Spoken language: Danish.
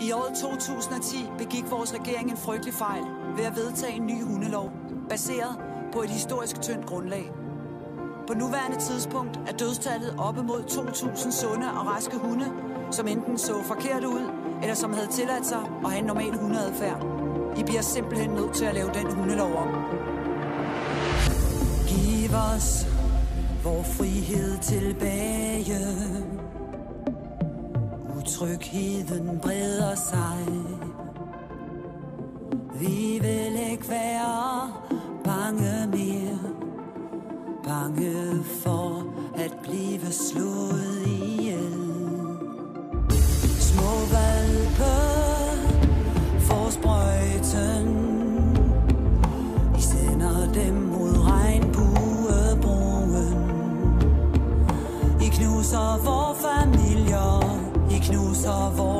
I året 2010 begik vores regering en frygtelig fejl ved at vedtage en ny hundelov, baseret på et historisk tyndt grundlag. På nuværende tidspunkt er dødstallet op imod 2.000 sunde og raske hunde, som enten så forkert ud, eller som havde tilladt sig at have en normal hundeadfærd. I bliver simpelthen nødt til at lave den hundelov om. Giv os vor frihed tilbage. Utrygheden breder sig. Vi vil ikke være bange mere. Bange for at blive slået ihjel. Små hvalpe får sprøjten. I sender dem mod regnbuebroen. I knuser vor familier. I knuser vor